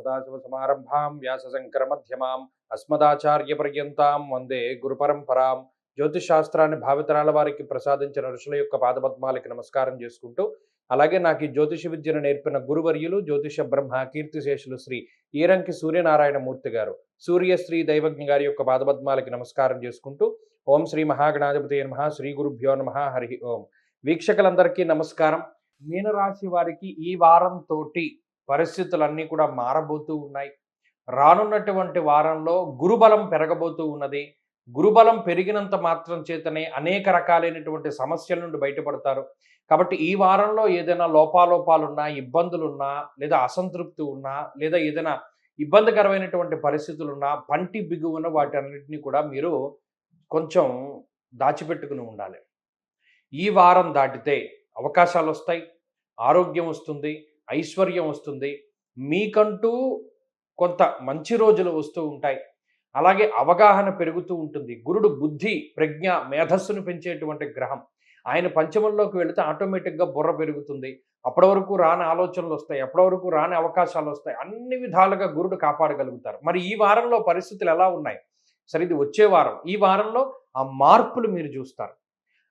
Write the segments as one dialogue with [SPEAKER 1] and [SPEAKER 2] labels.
[SPEAKER 1] సదాశివసమారంభాం వ్యాసశంకరమధ్యమాం అస్మదాచార్యపర్యంతాం వందే గురుపరంపరాం. జ్యోతిష్ శాస్త్రాన్ని భావితరాల వారికి ప్రసాదించిన ఋషుల యొక్క పాదపద్మాలకి నమస్కారం చేసుకుంటూ, అలాగే నాకు ఈ జ్యోతిష విద్యను నేర్పిన గురువర్యులు జ్యోతిష బ్రహ్మ కీర్తిశేషులు శ్రీ ఈరంకి సూర్యనారాయణమూర్తి గారు, సూర్యశ్రీ దైవజ్ఞ గారి యొక్క పాదపద్మాలకి నమస్కారం చేసుకుంటూ, ఓం శ్రీ మహాగణాధిపతి నమః, శ్రీ గురుభ్యో నమః, హరి ఓం. వీక్షకులందరికీ నమస్కారం. మీనరాశి వారికి ఈ వారంతో పరిస్థితులన్నీ కూడా మారబోతూ ఉన్నాయి. రానున్నటువంటి వారంలో గురుబలం పెరగబోతూ ఉన్నది. గురుబలం పెరిగినంత మాత్రం చేతనే అనేక రకాలైనటువంటి సమస్యల నుండి బయటపడతారు. కాబట్టి ఈ వారంలో ఏదైనా లోపాలున్నా, ఇబ్బందులున్నా, లేదా అసంతృప్తి ఉన్నా, లేదా ఏదైనా ఇబ్బందికరమైనటువంటి పరిస్థితులున్నా, పంటి బిగువున వాటన్నిటిని కూడా మీరు కొంచెం దాచిపెట్టుకుని ఉండాలి. ఈ వారం దాటితే అవకాశాలు వస్తాయి, ఆరోగ్యం వస్తుంది, ఐశ్వర్యం వస్తుంది, మీకంటూ కొంత మంచి రోజులు వస్తూ ఉంటాయి. అలాగే అవగాహన పెరుగుతూ ఉంటుంది. గురుడు బుద్ధి, ప్రజ్ఞ, మేధస్సును పెంచేటువంటి గ్రహం. ఆయన పంచమంలోకి వెళితే ఆటోమేటిక్గా బుర్ర పెరుగుతుంది. అప్పటి వరకు రాని ఆలోచనలు వస్తాయి, అప్పటి వరకు రాని అవకాశాలు వస్తాయి. అన్ని విధాలుగా గురుడు కాపాడగలుగుతారు. మరి ఈ వారంలో పరిస్థితులు ఎలా ఉన్నాయి? సరే, ఇది వచ్చే వారం. ఈ వారంలో ఆ మార్పులు మీరు చూస్తారు.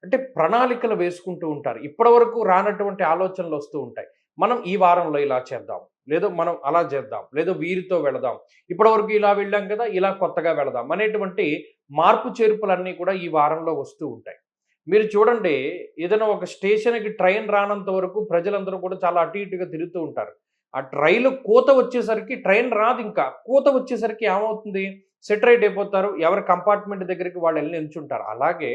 [SPEAKER 1] అంటే ప్రణాళికలు వేసుకుంటూ ఉంటారు. ఇప్పటి వరకు రానటువంటి ఆలోచనలు వస్తూ ఉంటాయి. మనం ఈ వారంలో ఇలా చేద్దాం, లేదో మనం అలా చేద్దాం, లేదో వీరితో వెళదాం, ఇప్పటివరకు ఇలా వెళ్ళాం కదా, ఇలా కొత్తగా వెళదాం అనేటువంటి మార్పు చేర్పులన్నీ కూడా ఈ వారంలో వస్తూ ఉంటాయి. మీరు చూడండి, ఏదైనా ఒక స్టేషన్కి ట్రైన్ రానంత వరకు ప్రజలందరూ కూడా చాలా అటు ఇటుగా తిరుగుతూ ఉంటారు. ఆ రైలు కూత వచ్చేసరికి ట్రైన్ రాదు. ఇంకా కూత వచ్చేసరికి ఏమవుతుంది? సెటరేట్ అయిపోతారు. ఎవరి కంపార్ట్మెంట్ దగ్గరికి వాళ్ళు వెళ్ళి నిల్చుంటారు. అలాగే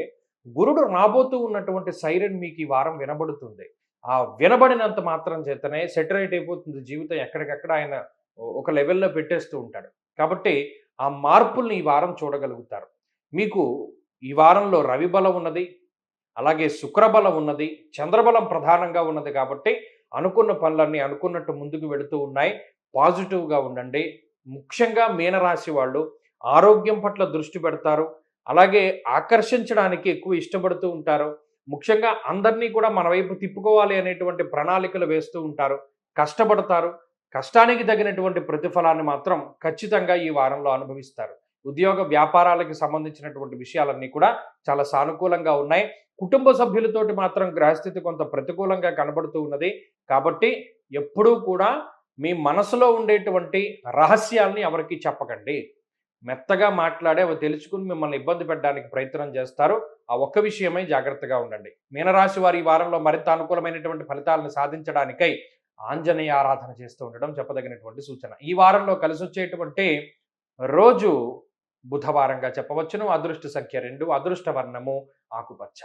[SPEAKER 1] గురుడు రాబోతూ ఉన్నటువంటి సైరన్ మీకు ఈ వారం వినబడుతుంది. ఆ వినబడినంత మాత్రం చేతనే సెటరేట్ అయిపోతుంది జీవితం. ఎక్కడికక్కడ ఆయన ఒక లెవెల్లో పెట్టేస్తూ ఉంటాడు. కాబట్టి ఆ మార్పుల్ని ఈ వారం చూడగలుగుతారు. మీకు ఈ వారంలో రవి బలం ఉన్నది, అలాగే శుక్రబలం ఉన్నది, చంద్రబలం ప్రధానంగా ఉన్నది. కాబట్టి అనుకున్న పనులన్నీ అనుకున్నట్టు ముందుకు వెళుతూ ఉన్నాయి. పాజిటివ్గా ఉండండి. ముఖ్యంగా మీనరాశి వాళ్ళు ఆరోగ్యం పట్ల దృష్టి పెడతారు. అలాగే ఆకర్షించడానికి ఎక్కువ ఇష్టపడుతూ ఉంటారు. ముఖ్యంగా అందరినీ కూడా మన వైపు తిప్పుకోవాలి అనేటువంటి ప్రణాళికలు వేస్తూ ఉంటారు. కష్టపడతారు. కష్టానికి తగినటువంటి ప్రతిఫలాన్ని మాత్రం ఖచ్చితంగా ఈ వారంలో అనుభవిస్తారు. ఉద్యోగ వ్యాపారాలకు సంబంధించినటువంటి విషయాలన్నీ కూడా చాలా సానుకూలంగా ఉన్నాయి. కుటుంబ సభ్యులతోటి మాత్రం గ్రహస్థితి కొంత ప్రతికూలంగా కనబడుతూ ఉన్నది. కాబట్టి ఎప్పుడూ కూడా మీ మనసులో ఉండేటువంటి రహస్యాల్ని ఎవరికీ చెప్పకండి. మెత్తగా మాట్లాడి అవి తెలుసుకుని మిమ్మల్ని ఇబ్బంది పెట్టడానికి ప్రయత్నం చేస్తారు. ఆ ఒక్క విషయమై జాగ్రత్తగా ఉండండి. మీనరాశి వారి ఈ వారంలో మరింత అనుకూలమైనటువంటి ఫలితాలను సాధించడానికై ఆంజనేయ ఆరాధన చేస్తూ ఉండడం చెప్పదగినటువంటి సూచన. ఈ వారంలో కలిసి వచ్చేటువంటి రోజు బుధవారంగా చెప్పవచ్చును. అదృష్ట సంఖ్య 2, అదృష్ట వర్ణము ఆకుపచ్చ.